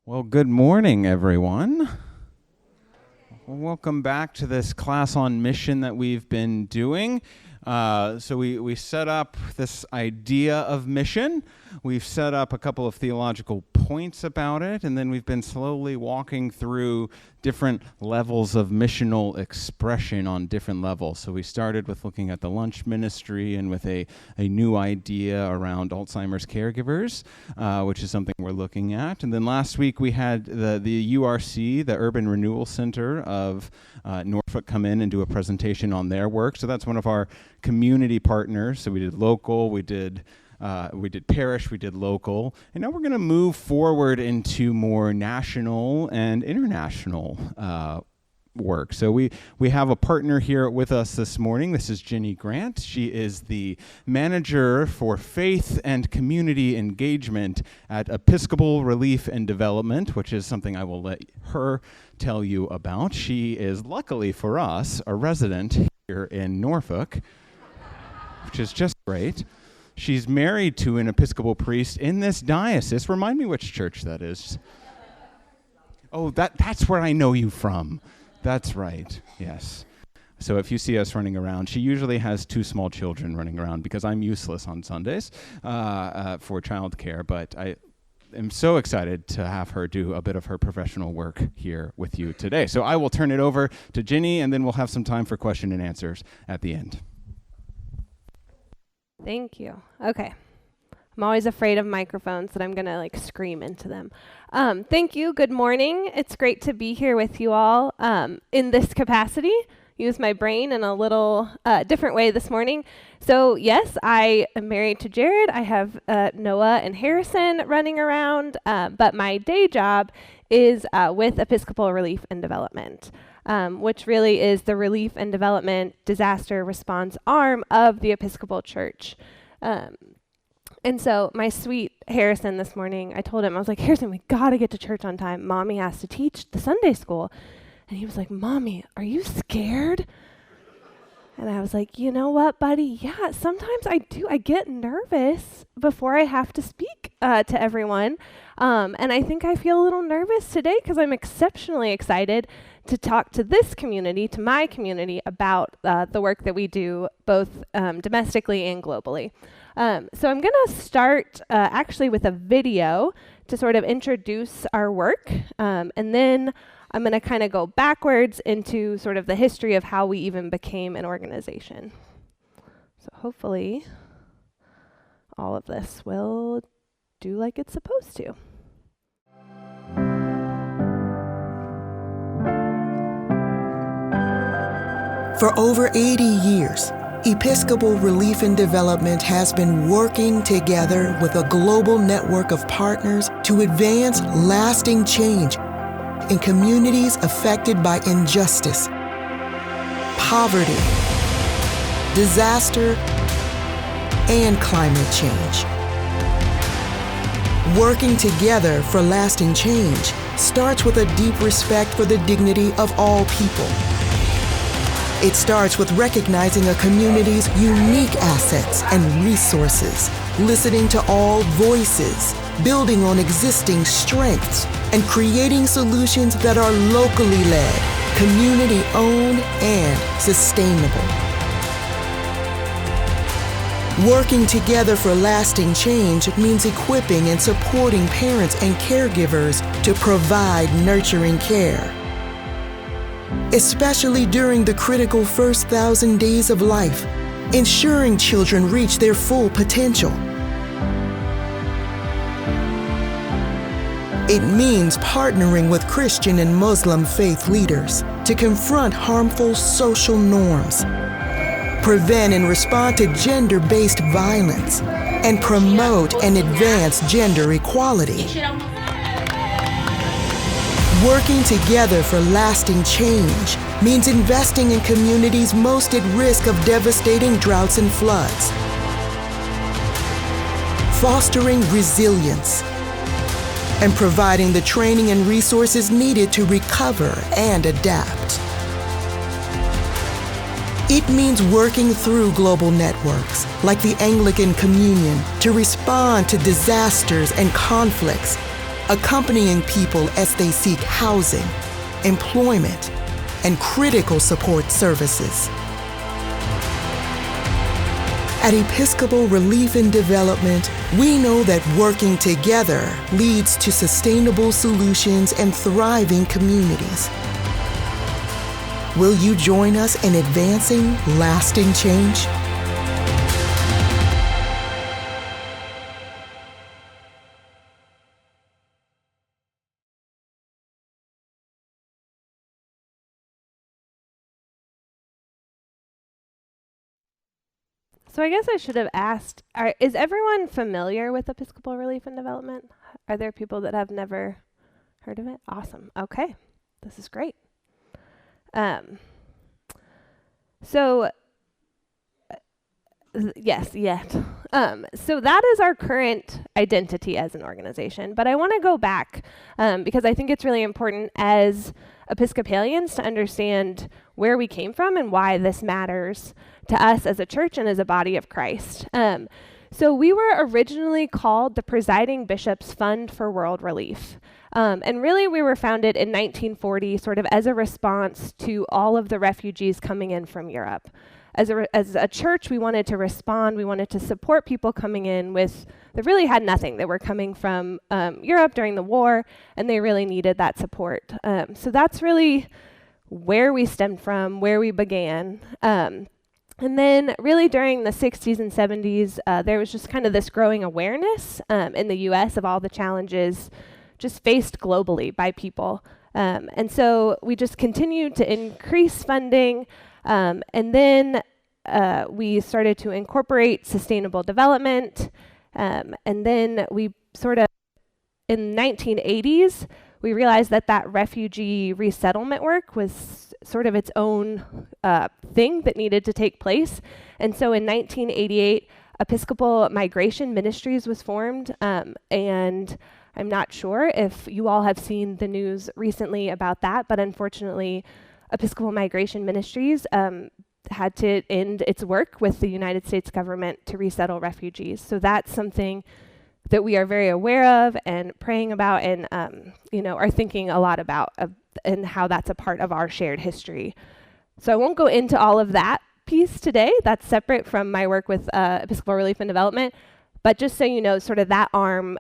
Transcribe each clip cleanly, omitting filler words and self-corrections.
Well, good morning, everyone. Welcome back to this class on mission that we've been doing. So we set up this idea of mission. We've set up a couple of theological points about it, and then we've been slowly walking through different levels of missional expression on different levels. So we started with looking at the lunch ministry and with a new idea around Alzheimer's caregivers, which is something we're looking at. And then last week we had the URC, the Urban Renewal Center of Norfolk, come in and do a presentation on their work. So that's one of our community partners. So we did local, we did parish, we did local, and now we're going to move forward into more national and international work. So we have a partner here with us this morning. This is Jenny Grant. She is the manager for faith and community engagement at Episcopal Relief and Development, which is something I will let her tell you about. She is, luckily for us, a resident here in Norfolk, which is just great. She's married to an Episcopal priest in this diocese. Remind me which church that is. Oh, that's where I know you from. That's right, yes. So if you see us running around, she usually has 2 small children running around because I'm useless on Sundays for childcare, but I am so excited to have her do a bit of her professional work here with you today. So I will turn it over to Ginny, and then we'll have some time for question and answers at the end. Thank you. Okay. I'm always afraid of microphones that I'm going to scream into them. Thank you. Good morning. It's great to be here with you all in this capacity. Use my brain in a little different way this morning. So yes, I am married to Jared. I have Noah and Harrison running around, but my day job is with Episcopal Relief and Development. Which really is the relief and development disaster response arm of the Episcopal Church. And so my sweet Harrison this morning, I told him, I was like, Harrison, we got to get to church on time. Mommy has to teach the Sunday school. And he was like, Mommy, are you scared? And I was like, you know what, buddy? Yeah, sometimes I do. I get nervous before I have to speak to everyone. And I think I feel a little nervous today because I'm exceptionally excited to talk to this community, to my community, about the work that we do both domestically and globally. So I'm going to start actually with a video to sort of introduce our work. And then I'm going to kind of go backwards into sort of the history of how we even became an organization. So hopefully all of this will do like it's supposed to. For over 80 years, Episcopal Relief and Development has been working together with a global network of partners to advance lasting change in communities affected by injustice, poverty, disaster, and climate change. Working together for lasting change starts with a deep respect for the dignity of all people. It starts with recognizing a community's unique assets and resources, listening to all voices, building on existing strengths, and creating solutions that are locally led, community-owned, and sustainable. Working together for lasting change means equipping and supporting parents and caregivers to provide nurturing care, especially during the critical first 1,000 days of life, ensuring children reach their full potential. It means partnering with Christian and Muslim faith leaders to confront harmful social norms, prevent and respond to gender-based violence, and promote and advance gender equality. Working together for lasting change means investing in communities most at risk of devastating droughts and floods, fostering resilience, and providing the training and resources needed to recover and adapt. It means working through global networks like the Anglican Communion to respond to disasters and conflicts accompanying people as they seek housing, employment, and critical support services. At Episcopal Relief and Development, we know that working together leads to sustainable solutions and thriving communities. Will you join us in advancing lasting change? So I guess I should have asked, is everyone familiar with Episcopal Relief and Development? Are there people that have never heard of it? Awesome. Okay. This is great. Yes, yet. So that is our current identity as an organization. But I want to go back because I think it's really important as Episcopalians to understand where we came from and why this matters to us as a church and as a body of Christ. So we were originally called the Presiding Bishops Fund for World Relief. And really we were founded in 1940 sort of as a response to all of the refugees coming in from Europe. As a church, we wanted to respond. We wanted to support people coming in that really had nothing. They were coming from Europe during the war, and they really needed that support. So that's really where we stemmed from, where we began. And then really during the 60s and 70s, there was just kind of this growing awareness in the US of all the challenges just faced globally by people. And so we just continued to increase funding. And then we started to incorporate sustainable development. And then we sort of, in the 1980s, we realized that refugee resettlement work was sort of its own thing that needed to take place. And so in 1988, Episcopal Migration Ministries was formed. And I'm not sure if you all have seen the news recently about that, but unfortunately, Episcopal Migration Ministries had to end its work with the United States government to resettle refugees. So that's something that we are very aware of and praying about and are thinking a lot about and how that's a part of our shared history. So I won't go into all of that piece today. That's separate from my work with Episcopal Relief and Development. But just so you know, sort of that arm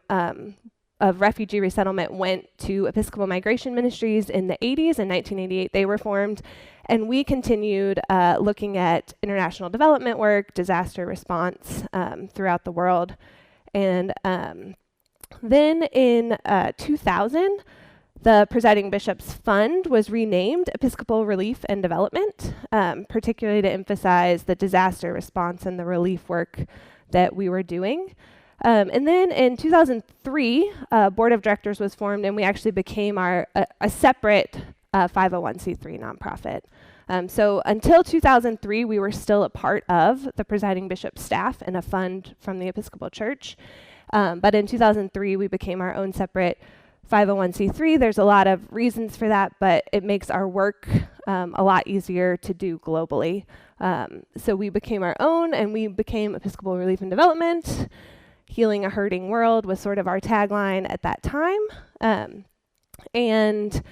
of refugee resettlement went to Episcopal Migration Ministries in the 80s. In 1988, they were formed. And we continued looking at international development work, disaster response throughout the world. And then in 2000, the Presiding Bishops Fund was renamed Episcopal Relief and Development, particularly to emphasize the disaster response and the relief work that we were doing. And then in 2003, a board of directors was formed, and we actually became a separate 501c3 nonprofit. So until 2003, we were still a part of the Presiding Bishop's staff and a fund from the Episcopal Church. But in 2003, we became our own separate 501c3. There's a lot of reasons for that, but it makes our work a lot easier to do globally. So we became our own, and we became Episcopal Relief and Development. Healing a Hurting World was sort of our tagline at that time. And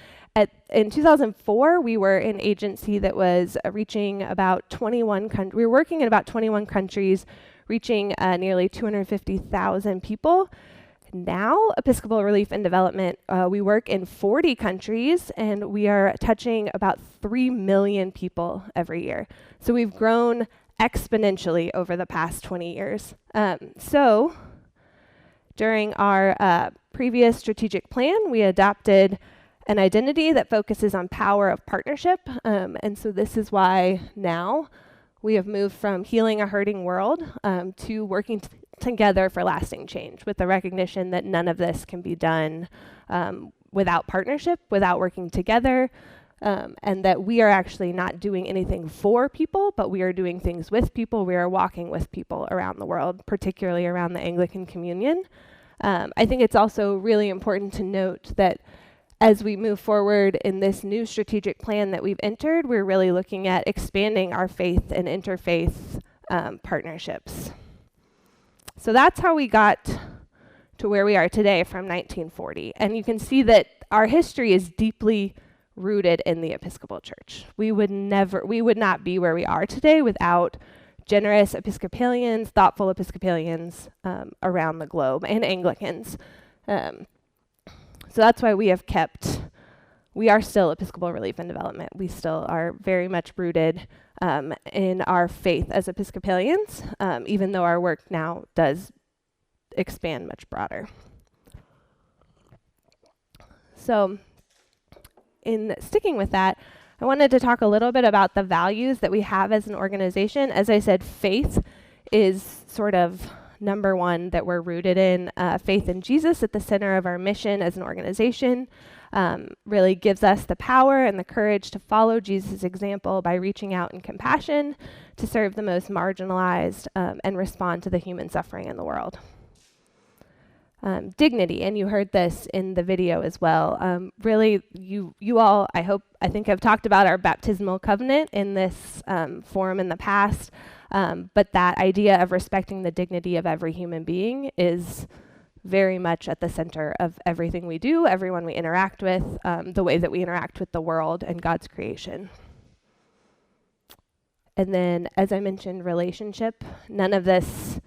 in 2004, we were an agency that was reaching about 21 countries. We were working in about 21 countries, reaching nearly 250,000 people. Now, Episcopal Relief and Development, we work in 40 countries, and we are touching about 3 million people every year. So we've grown exponentially over the past 20 years. So during our previous strategic plan, we adopted an identity that focuses on power of partnership. And so this is why now we have moved from healing a hurting world to working together for lasting change, with the recognition that none of this can be done without partnership, without working together, and that we are actually not doing anything for people, but we are doing things with people. We are walking with people around the world, particularly around the Anglican Communion. I think it's also really important to note that as we move forward in this new strategic plan that we've entered, we're really looking at expanding our faith and interfaith partnerships. So that's how we got to where we are today from 1940. And you can see that our history is deeply rooted in the Episcopal Church. We would not be where we are today without generous Episcopalians, thoughtful Episcopalians around the globe, and Anglicans. So that's why we are still Episcopal Relief and Development. We still are very much rooted in our faith as Episcopalians, even though our work now does expand much broader. So in sticking with that, I wanted to talk a little bit about the values that we have as an organization. As I said, faith is sort of number one that we're rooted in. Faith in Jesus at the center of our mission as an organization really gives us the power and the courage to follow Jesus' example by reaching out in compassion to serve the most marginalized and respond to the human suffering in the world. Dignity, and you heard this in the video as well. Really, you all, I think have talked about our baptismal covenant in this forum in the past, but that idea of respecting the dignity of every human being is very much at the center of everything we do, everyone we interact with, the way that we interact with the world and God's creation. And then, as I mentioned, relationship. None of this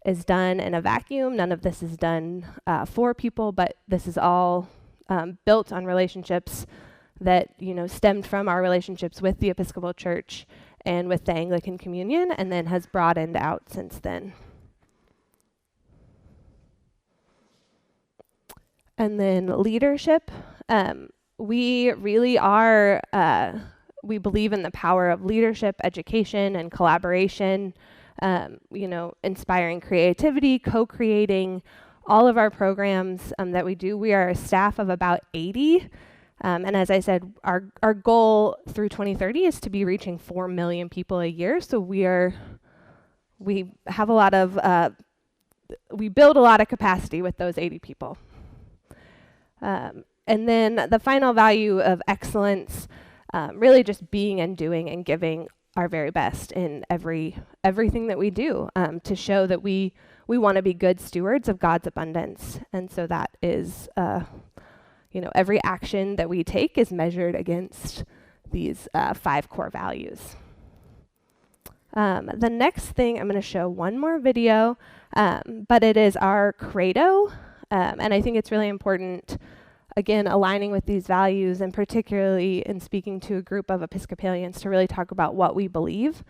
is done in a vacuum. None of this is done for people, but this is all built on relationships that, stemmed from our relationships with the Episcopal Church and with the Anglican Communion, and then has broadened out since then. And then leadership. We really are, we believe in the power of leadership, education, and collaboration. Inspiring creativity, co-creating all of our programs that we do. We are a staff of about 80. And as I said, our goal through 2030 is to be reaching 4 million people a year. So we have a lot of, we build a lot of capacity with those 80 people. And then the final value of excellence, really just being and doing and giving our very best in everything that we do, to show that we want to be good stewards of God's abundance. And so that is, every action that we take is measured against these 5 core values. The next thing, I'm going to show one more video, but it is our credo. And I think it's really important, again, aligning with these values, and particularly in speaking to a group of Episcopalians, to really talk about what we believe.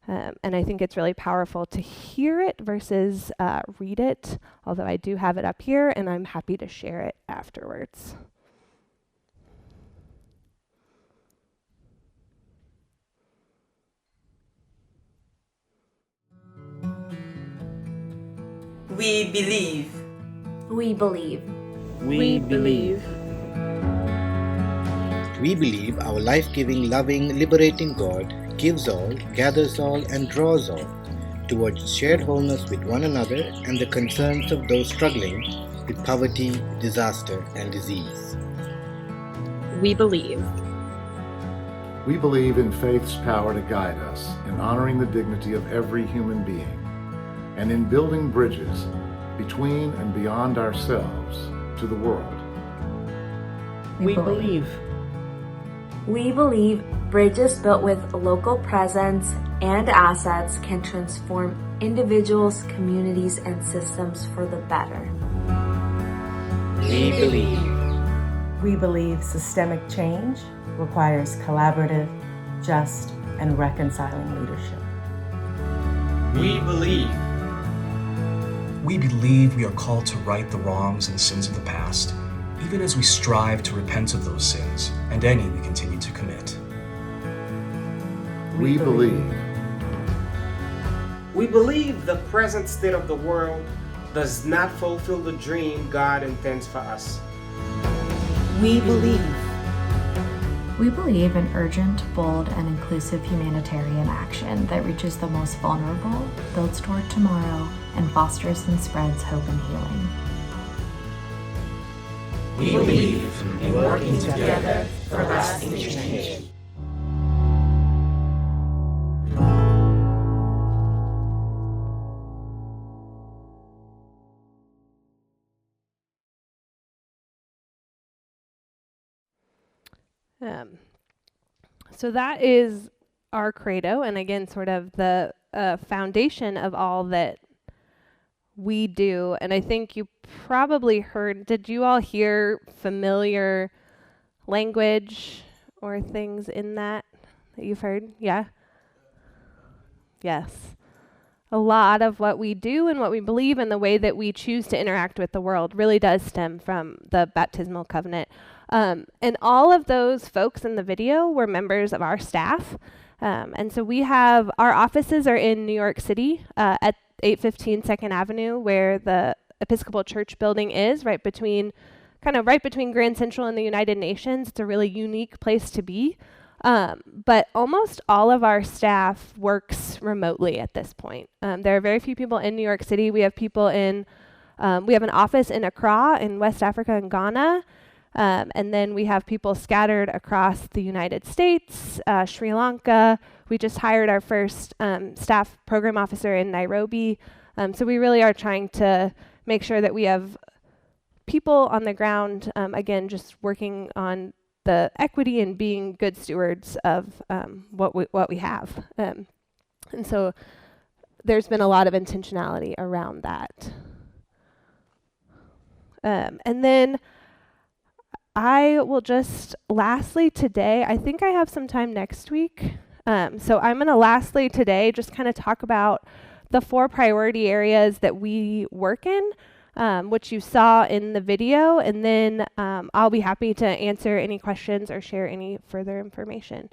And I think it's really powerful to hear it versus read it, although I do have it up here, and I'm happy to share it afterwards. We believe. We believe. We believe. We believe our life-giving, loving, liberating God gives all, gathers all, and draws all towards shared wholeness with one another and the concerns of those struggling with poverty, disaster, and disease. We believe. We believe in faith's power to guide us in honoring the dignity of every human being and in building bridges between and beyond ourselves to the world. We believe. We believe bridges built with local presence and assets can transform individuals, communities, and systems for the better. We believe. We believe systemic change requires collaborative, just, and reconciling leadership. We believe. We believe we are called to right the wrongs and sins of the past, even as we strive to repent of those sins and any we continue to commit. We believe. We believe the present state of the world does not fulfill the dream God intends for us. We believe. We believe in urgent, bold, and inclusive humanitarian action that reaches the most vulnerable, builds toward tomorrow, and fosters and spreads hope and healing. We believe in working together for lasting change. So that is our credo, and again, sort of the foundation of all that we do. And I think you probably heard, did you all hear familiar language or things in that you've heard? Yeah? Yes. A lot of what we do and what we believe and the way that we choose to interact with the world really does stem from the baptismal covenant. And all of those folks in the video were members of our staff. And so we have, our offices are in New York City at 815 2nd Avenue, where the Episcopal Church building is, right between Grand Central and the United Nations. It's a really unique place to be. But almost all of our staff works remotely at this point. There are very few people in New York City. We have people in, we have an office in Accra in West Africa and Ghana. And then we have people scattered across the United States, Sri Lanka. We just hired our first staff program officer in Nairobi. So we really are trying to make sure that we have people on the ground, again, just working on the equity and being good stewards of what we have. And so there's been a lot of intentionality around that. And then I will just lastly today, I think I have some time next week. So I'm going to lastly today just kind of talk about the 4 priority areas that we work in, which you saw in the video, and then I'll be happy to answer any questions or share any further information.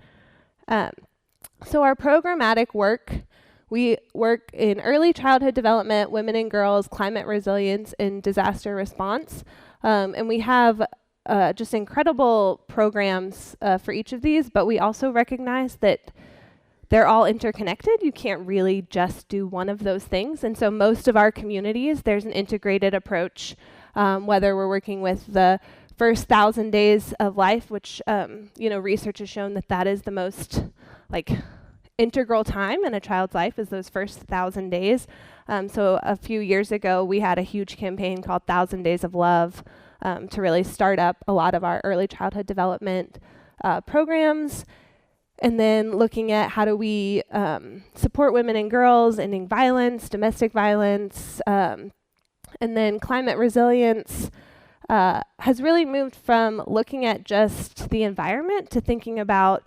So our programmatic work, we work in early childhood development, women and girls, climate resilience, and disaster response. And we have just incredible programs for each of these, but we also recognize that they're all interconnected. You can't really just do one of those things. And so most of our communities, there's an integrated approach, whether we're working with the first 1,000 days of life, which, research has shown that that is the most integral time in a child's life is those first 1,000 days. So a few years ago, we had a huge campaign called 1,000 Days of Love to really start up a lot of our early childhood development programs. And then looking at how do we support women and girls ending violence, domestic violence, and then climate resilience has really moved from looking at just the environment to thinking about,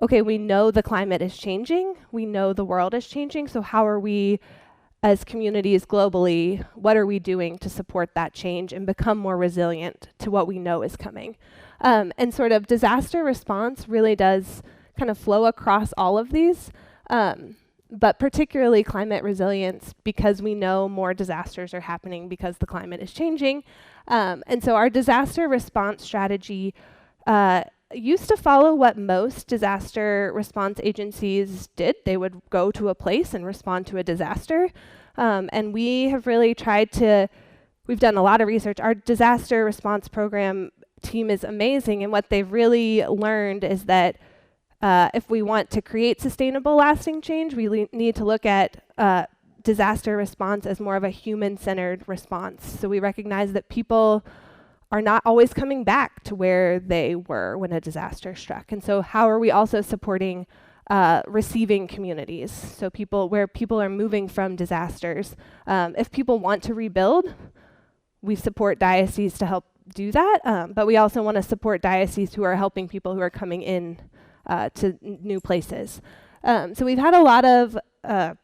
okay, we know the climate is changing, we know the world is changing, so how are we as communities globally, what are we doing to support that change and become more resilient to what we know is coming? And sort of disaster response really does kind of flow across all of these, but particularly climate resilience, because we know more disasters are happening because the climate is changing. And so our disaster response strategy used to follow what most disaster response agencies did. They would go to a place and respond to a disaster. And we have really tried to, we've done a lot of research. Our disaster response program team is amazing. And what they've really learned is that if we want to create sustainable, lasting change, we need to look at disaster response as more of a human-centered response. So we recognize that people are not always coming back to where they were when a disaster struck. And so how are we also supporting receiving communities? So where people are moving from disasters. If people want to rebuild, we support dioceses to help do that. But we also want to support dioceses who are helping people who are coming in to new places. So we've had a lot of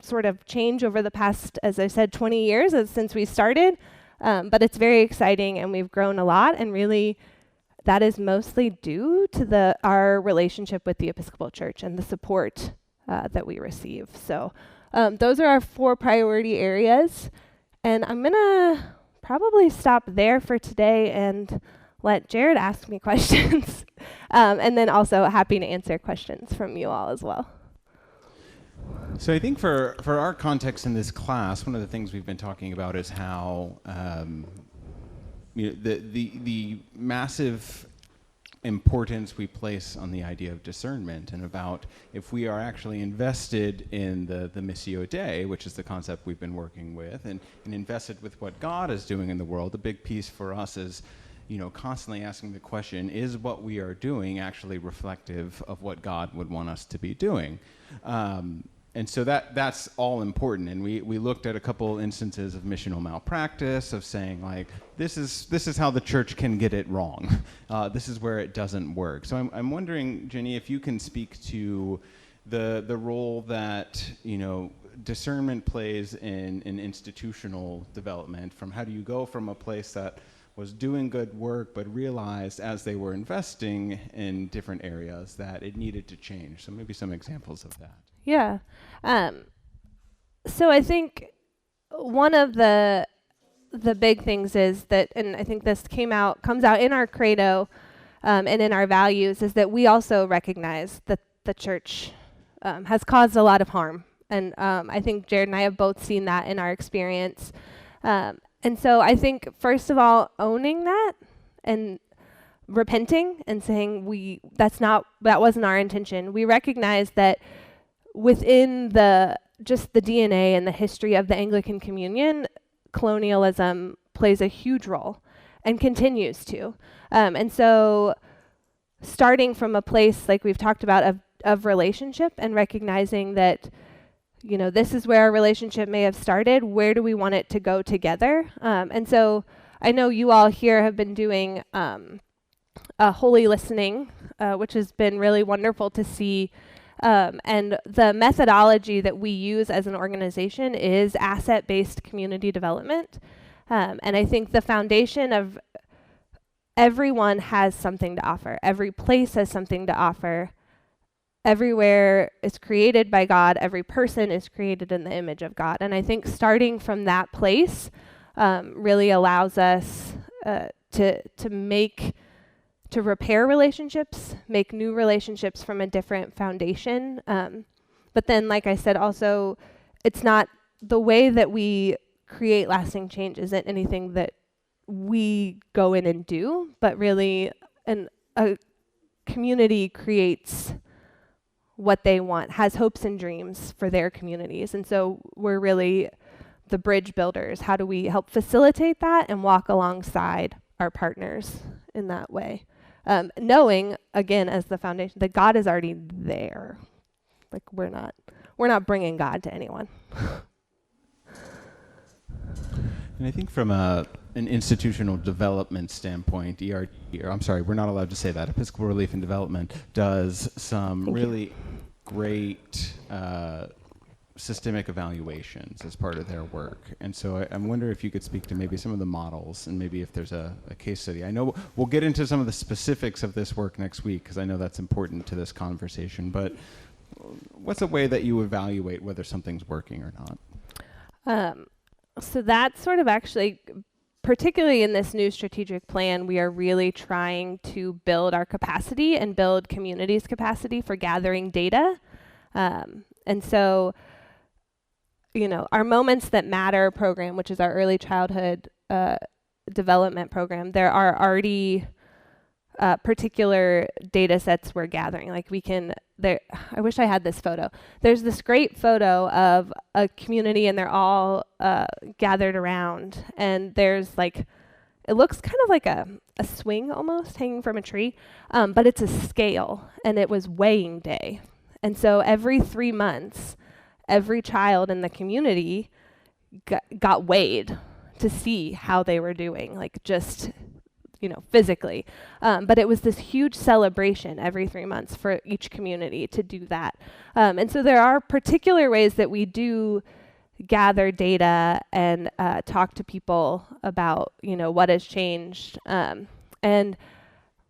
sort of change over the past, as I said, 20 years since we started. But it's very exciting, and we've grown a lot, and really that is mostly due to our relationship with the Episcopal Church and the support that we receive. So those are our 4 priority areas, and I'm gonna probably stop there for today and let Jared ask me questions, and then also happy to answer questions from you all as well. So I think for our context in this class, one of the things we've been talking about is how the massive importance we place on the idea of discernment, and about if we are actually invested in the Missio Dei, which is the concept we've been working with, and invested with what God is doing in the world. The big piece for us is, constantly asking the question, is what we are doing actually reflective of what God would want us to be doing? And so that's all important. And we looked at a couple instances of missional malpractice, of saying, like, this is how the church can get it wrong. This is where it doesn't work. So I'm wondering, Jenny, if you can speak to the role that, discernment plays in institutional development. From how do you go from a place that was doing good work but realized as they were investing in different areas that it needed to change? So maybe some examples of that. Yeah. So I think one of the big things is that, and I think this comes out in our credo and in our values, is that we also recognize that the church has caused a lot of harm. And I think Jared and I have both seen that in our experience. And so I think, first of all, owning that and repenting and saying that wasn't our intention. We recognize that within just the DNA and the history of the Anglican Communion, colonialism plays a huge role and continues to. And so starting from a place, like we've talked about, of relationship, and recognizing that, this is where our relationship may have started. Where do we want it to go together? And so I know you all here have been doing a holy listening, which has been really wonderful to see. And the methodology that we use as an organization is asset-based community development. And I think the foundation of everyone has something to offer. Every place has something to offer. Everywhere is created by God. Every person is created in the image of God. And I think starting from that place really allows us to repair relationships, make new relationships from a different foundation. But then, like I said, also, it's not the way that we create lasting change isn't anything that we go in and do, but really a community creates what they want, has hopes and dreams for their communities. And so we're really the bridge builders. How do we help facilitate that and walk alongside our partners in that way? Knowing, again, as the foundation, that God is already there. Like, we're not bringing God to anyone. And I think from an institutional development standpoint, we're not allowed to say that. Episcopal Relief and Development does some really great systemic evaluations as part of their work. And so I wonder if you could speak to maybe some of the models, and maybe if there's a case study. I know we'll get into some of the specifics of this work next week, because I know that's important to this conversation. But what's a way that you evaluate whether something's working or not? So that's sort of actually, particularly in this new strategic plan, we are really trying to build our capacity and build communities' capacity for gathering data. And so, our Moments That Matter program, which is our early childhood development program, there are already particular data sets we're gathering. Like I wish I had this photo. There's this great photo of a community, and they're all gathered around, and there's it looks kind of like a swing almost hanging from a tree, but it's a scale, and it was weighing day. And so every 3 months, every child in the community got weighed to see how they were doing, physically. But it was this huge celebration every 3 months for each community to do that. And so there are particular ways that we do gather data and talk to people about, what has changed. And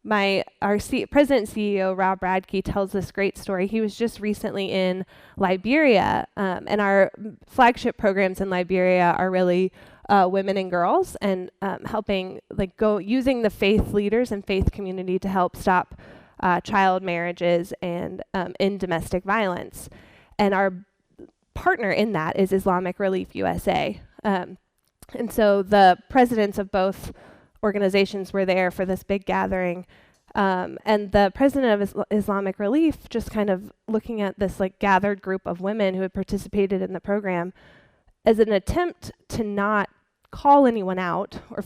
our president and CEO, Rob Radke, tells this great story. He was just recently in Liberia, and our flagship programs in Liberia are really women and girls, and helping using the faith leaders and faith community to help stop child marriages and in domestic violence. And our partner in that is Islamic Relief USA. And so the presidents of both organizations were there for this big gathering. And the president of Islamic Relief, just kind of looking at this gathered group of women who had participated in the program, as an attempt to not call anyone out or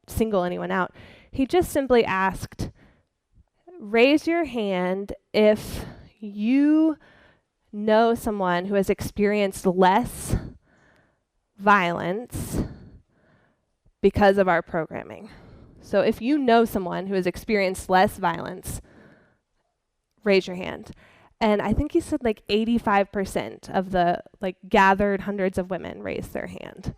single anyone out. He just simply asked, raise your hand if you know someone who has experienced less violence because of our programming. So if you know someone who has experienced less violence, raise your hand. And I think he said like 85% of the gathered hundreds of women raised their hand.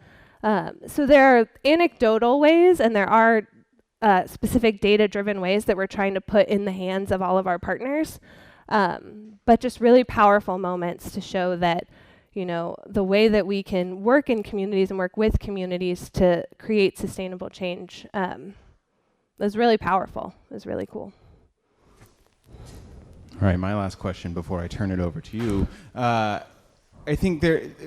So there are anecdotal ways, and there are specific data-driven ways that we're trying to put in the hands of all of our partners, but just really powerful moments to show that, the way that we can work in communities and work with communities to create sustainable change is really powerful. Is really cool. All right, my last question before I turn it over to you. I think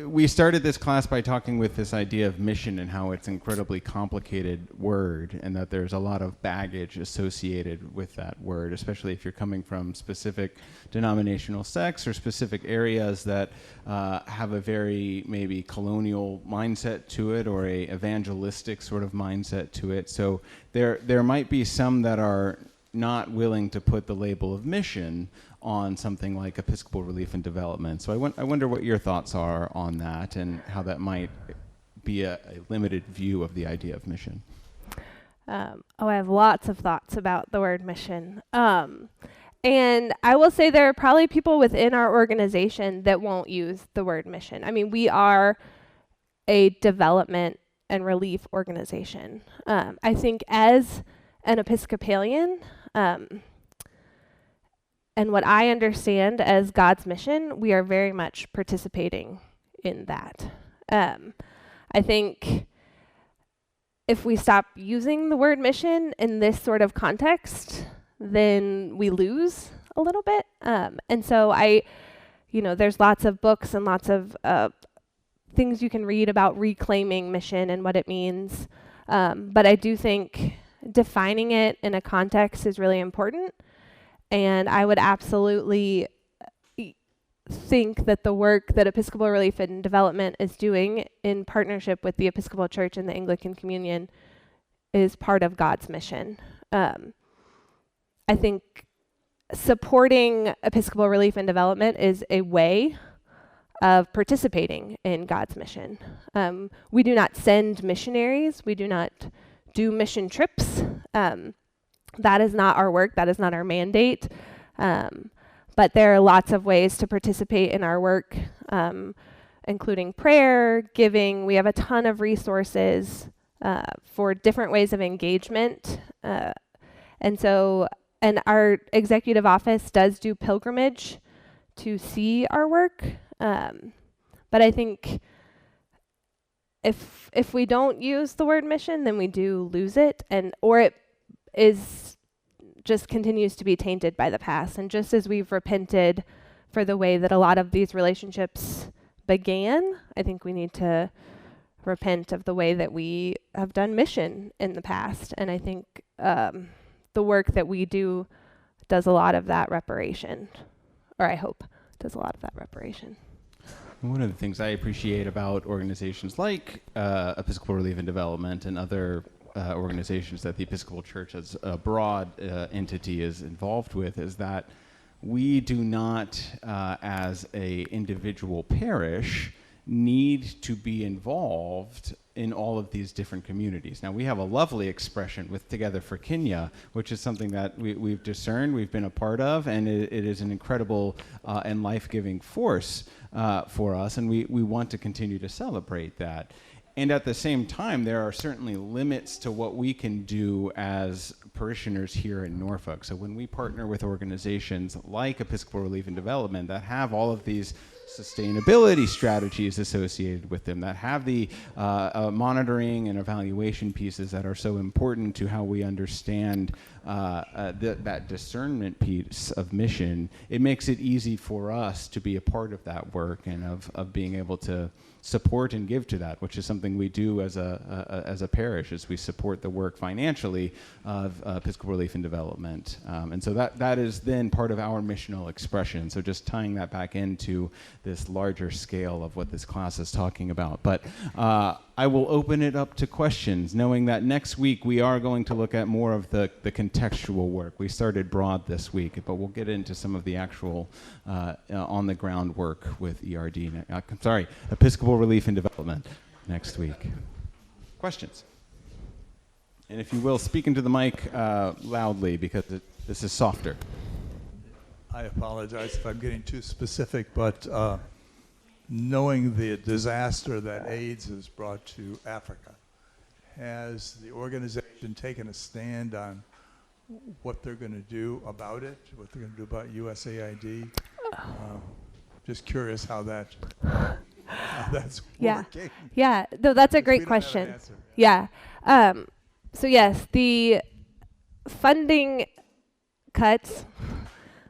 we started this class by talking with this idea of mission and how it's an incredibly complicated word, and that there's a lot of baggage associated with that word, especially if you're coming from specific denominational sects or specific areas that have a very maybe colonial mindset to it, or a evangelistic sort of mindset to it. So there might be some that are not willing to put the label of mission on something like Episcopal Relief and Development. So I wonder what your thoughts are on that, and how that might be a limited view of the idea of mission. I have lots of thoughts about the word mission. And I will say there are probably people within our organization that won't use the word mission. I mean, we are a development and relief organization. I think as an Episcopalian, and what I understand as God's mission, we are very much participating in that. I think if we stop using the word mission in this sort of context, then we lose a little bit. And so there's lots of books and lots of things you can read about reclaiming mission and what it means. But I do think defining it in a context is really important. And I would absolutely think that the work that Episcopal Relief and Development is doing in partnership with the Episcopal Church and the Anglican Communion is part of God's mission. I think supporting Episcopal Relief and Development is a way of participating in God's mission. We do not send missionaries. We do not do mission trips. That is not our work. That is not our mandate. But there are lots of ways to participate in our work, including prayer, giving. We have a ton of resources for different ways of engagement. And our executive office does do pilgrimage to see our work. But I think if we don't use the word mission, then we do lose it, or it just continues to be tainted by the past. And just as we've repented for the way that a lot of these relationships began, I think we need to repent of the way that we have done mission in the past. And I think the work that we do does a lot of that reparation, or I hope does a lot of that reparation. One of the things I appreciate about organizations like Episcopal Relief and Development and other organizations that the Episcopal Church as a broad entity is involved with is that we do not, as a individual parish, need to be involved in all of these different communities. Now, we have a lovely expression with Together for Kenya, which is something that we've discerned, we've been a part of, and it is an incredible and life-giving force for us, and we want to continue to celebrate that. And at the same time, there are certainly limits to what we can do as parishioners here in Norfolk. So when we partner with organizations like Episcopal Relief and Development that have all of these sustainability strategies associated with them, that have the monitoring and evaluation pieces that are so important to how we understand that discernment piece of mission, it makes it easy for us to be a part of that work and of being able to support and give to that, which is something something we do as a parish, is we support the work financially of Episcopal Relief and Development. And so that is then part of our missional expression. So just tying that back into this larger scale of what this class is talking about. But I will open it up to questions, knowing that next week we are going to look at more of the contextual work. We started broad this week, but we'll get into some of the actual on-the-ground work with Episcopal Relief and Development next week. Questions? And if you will, speak into the mic loudly, because this is softer. I apologize if I'm getting too specific, but knowing the disaster that AIDS has brought to Africa, has the organization taken a stand on what they're going to do about it, what they're going to do about USAID? Just curious how that's working. Yeah, no, that's a great question. Yeah. So yes, the funding cuts,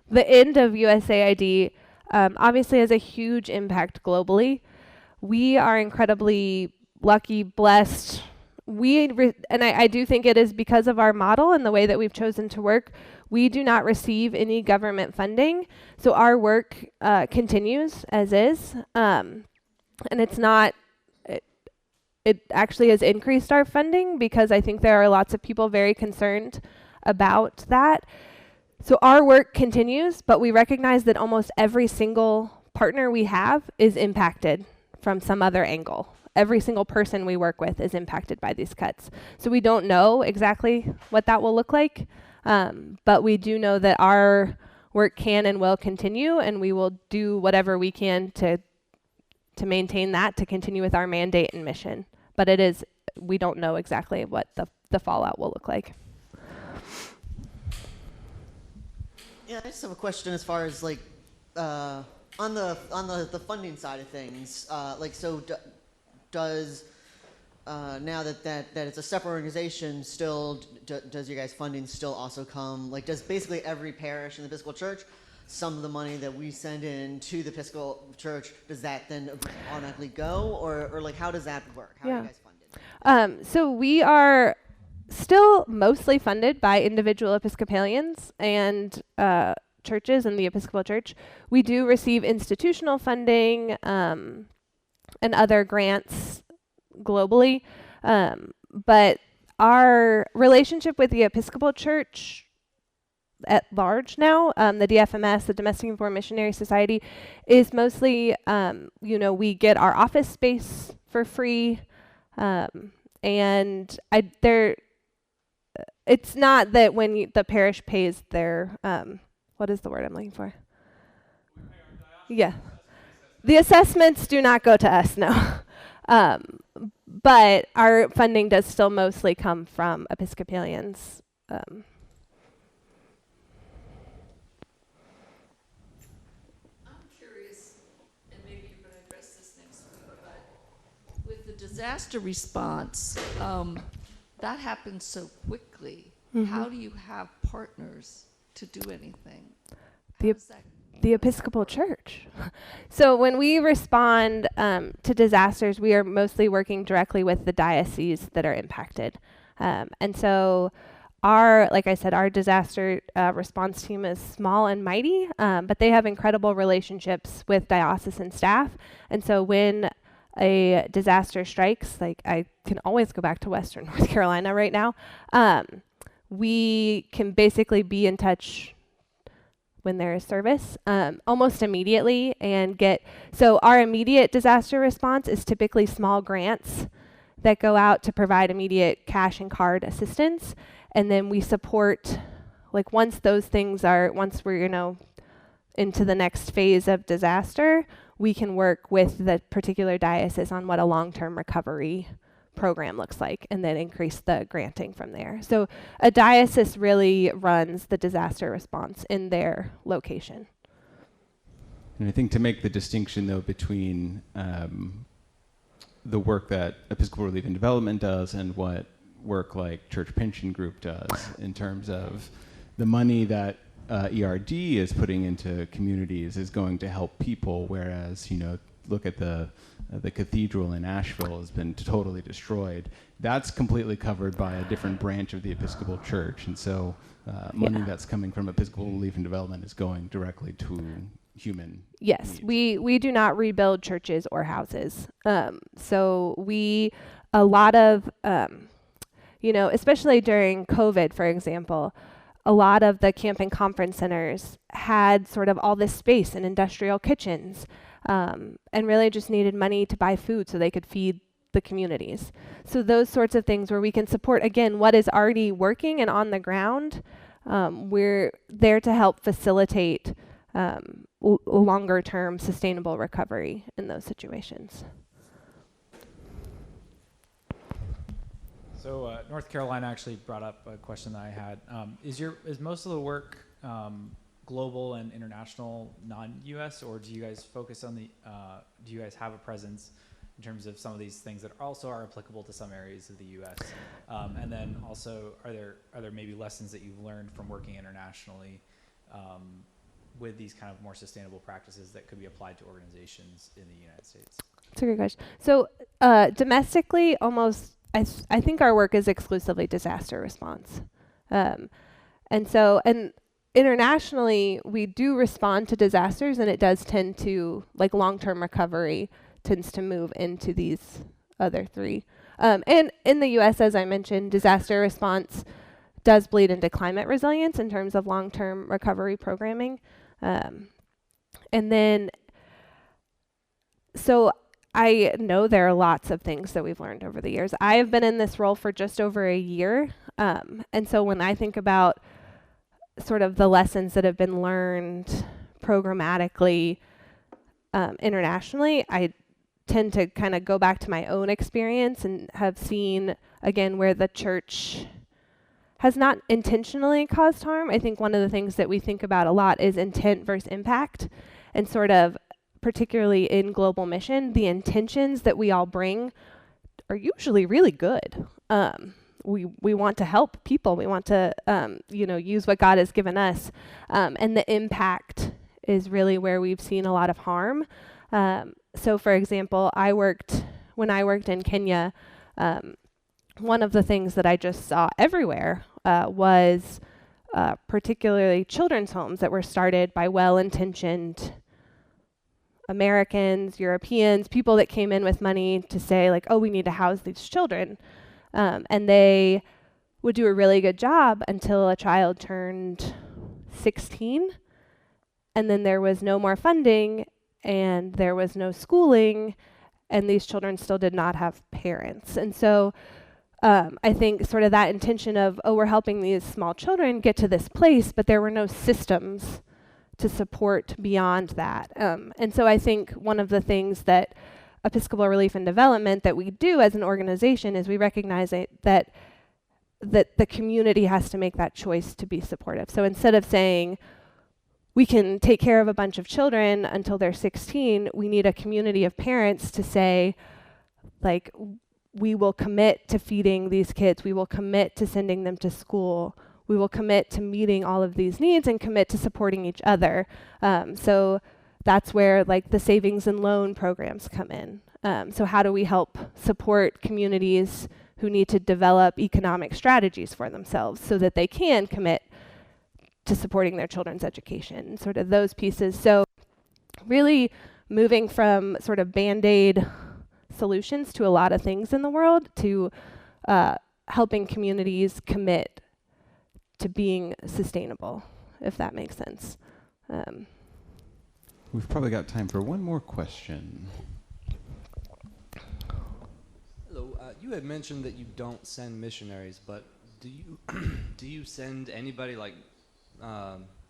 the end of USAID, obviously has a huge impact globally. We are incredibly lucky, blessed. I do think it is because of our model and the way that we've chosen to work. We do not receive any government funding, so our work continues as is. And it's not, it actually has increased our funding, because I think there are lots of people very concerned about that. So our work continues, but we recognize that almost every single partner we have is impacted from some other angle. Every single person we work with is impacted by these cuts. So we don't know exactly what that will look like, but we do know that our work can and will continue, and we will do whatever we can to maintain that, to continue with our mandate and mission. But we don't know exactly what the fallout will look like. Yeah, I just have a question as far as like on the funding side of things. Does now that it's a separate organization, still does your guys' funding still also come? Like, does basically every parish in the Episcopal Church, some of the money that we send in to the Episcopal Church, does that then automatically go, or like how does that work? How are you guys funded? So we are still mostly funded by individual Episcopalians and churches in the Episcopal Church. We do receive institutional funding and other grants globally, but our relationship with the Episcopal Church at large now, the DFMS, the Domestic and Foreign Missionary Society, is mostly, we get our office space for free, and it's not that when the parish pays their, what is the word I'm looking for? Yeah. The assessments do not go to us, no. But our funding does still mostly come from Episcopalians. I'm curious, and maybe you're going to address this next week, but with the disaster response, that happens so quickly. Mm-hmm. How do you have partners to do anything? The Episcopal Church. So when we respond to disasters, we are mostly working directly with the dioceses that are impacted. And so like I said, our disaster response team is small and mighty, but they have incredible relationships with diocesan staff. And so when a disaster strikes, like I can always go back to Western North Carolina right now, we can basically be in touch when there is service almost immediately and so our immediate disaster response is typically small grants that go out to provide immediate cash and card assistance. And then we support, like once we're, into the next phase of disaster, we can work with the particular diocese on what a long-term recovery program looks like, and then increase the granting from there. So a diocese really runs the disaster response in their location. And I think to make the distinction, though, between the work that Episcopal Relief and Development does and what work like Church Pension Group does in terms of the money that ERD is putting into communities is going to help people, whereas, look at the cathedral in Asheville has been totally destroyed. That's completely covered by a different branch of the Episcopal Church, and so money that's coming from Episcopal Relief and Development is going directly to human Yes, needs. we do not rebuild churches or houses. So a lot of, especially during COVID, for example, a lot of the camp and conference centers had sort of all this space and industrial kitchens, and really just needed money to buy food so they could feed the communities. So those sorts of things where we can support, again, what is already working and on the ground, we're there to help facilitate longer term sustainable recovery in those situations. So North Carolina actually brought up a question that I had. Is most of the work global and international, non-U.S., or do you guys focus on do you guys have a presence in terms of some of these things that also are applicable to some areas of the U.S.? And then also, are there maybe lessons that you've learned from working internationally with these kind of more sustainable practices that could be applied to organizations in the United States? That's a good question. So domestically, I think our work is exclusively disaster response. And internationally, we do respond to disasters, and it does tend to, like, long-term recovery tends to move into these other three. And in the U.S., as I mentioned, disaster response does bleed into climate resilience in terms of long-term recovery programming. And then, so I know there are lots of things that we've learned over the years. I have been in this role for just over a year. And so when I think about sort of the lessons that have been learned programmatically internationally, I tend to kind of go back to my own experience and have seen, again, where the church has not intentionally caused harm. I think one of the things that we think about a lot is intent versus impact, and sort of particularly in global mission, the intentions that we all bring are usually really good. We want to help people. We want to, use what God has given us. And the impact is really where we've seen a lot of harm. So for example, when I worked in Kenya, one of the things that I just saw everywhere was particularly children's homes that were started by well-intentioned Americans, Europeans, people that came in with money to say, like, oh, we need to house these children. And they would do a really good job until a child turned 16. And then there was no more funding, and there was no schooling, and these children still did not have parents. And so I think sort of that intention of, oh, we're helping these small children get to this place, but there were no systems to support beyond that. And so I think one of the things that Episcopal Relief and Development that we do as an organization is we recognize that the community has to make that choice to be supportive. So instead of saying we can take care of a bunch of children until they're 16, we need a community of parents to say, like, we will commit to feeding these kids, we will commit to sending them to school, we will commit to meeting all of these needs and commit to supporting each other. So that's where, like, the savings and loan programs come in. So how do we help support communities who need to develop economic strategies for themselves so that they can commit to supporting their children's education, sort of those pieces. So really moving from sort of Band-Aid solutions to a lot of things in the world to helping communities commit to being sustainable, if that makes sense. We've probably got time for one more question. Hello. You had mentioned that you don't send missionaries, but do you send anybody, like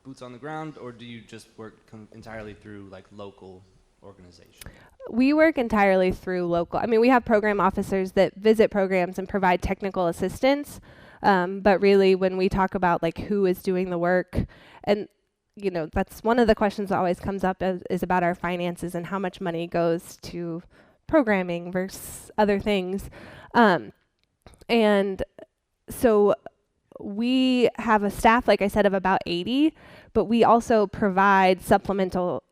boots on the ground, or do you just work entirely through, like, local organizations? We work entirely through local. I mean, we have program officers that visit programs and provide technical assistance. But really, when we talk about, like, who is doing the work, and, you know, that's one of the questions that always comes up is about our finances and how much money goes to programming versus other things. And so we have a staff, like I said, of about 80, but we also provide supplemental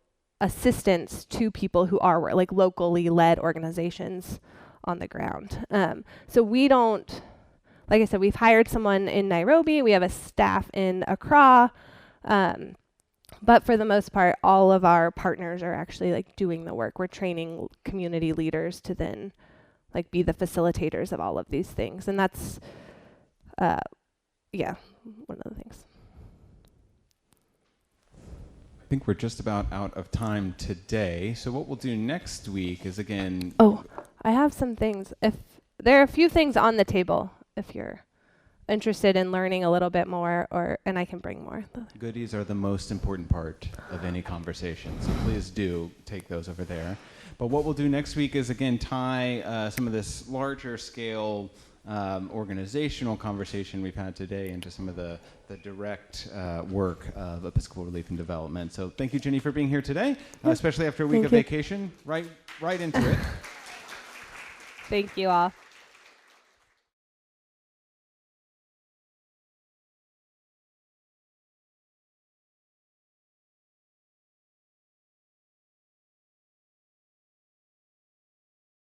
assistance to people who are like locally led organizations on the ground. So we don't, like I said, we've hired someone in Nairobi. We have a staff in Accra. But for the most part, all of our partners are actually like doing the work. We're training community leaders to then like be the facilitators of all of these things. And that's, one of the things. I think we're just about out of time today. So what we'll do next week is again... Oh, I have some things. If there are a few things on the table, if you're interested in learning a little bit more, and I can bring more. Goodies are the most important part of any conversation, so please do take those over there. But what we'll do next week is, again, tie some of this larger scale organizational conversation we've had today into some of the direct work of Episcopal Relief and Development. So thank you, Jenny, for being here today, especially after a week of vacation. Right into it. Thank you all.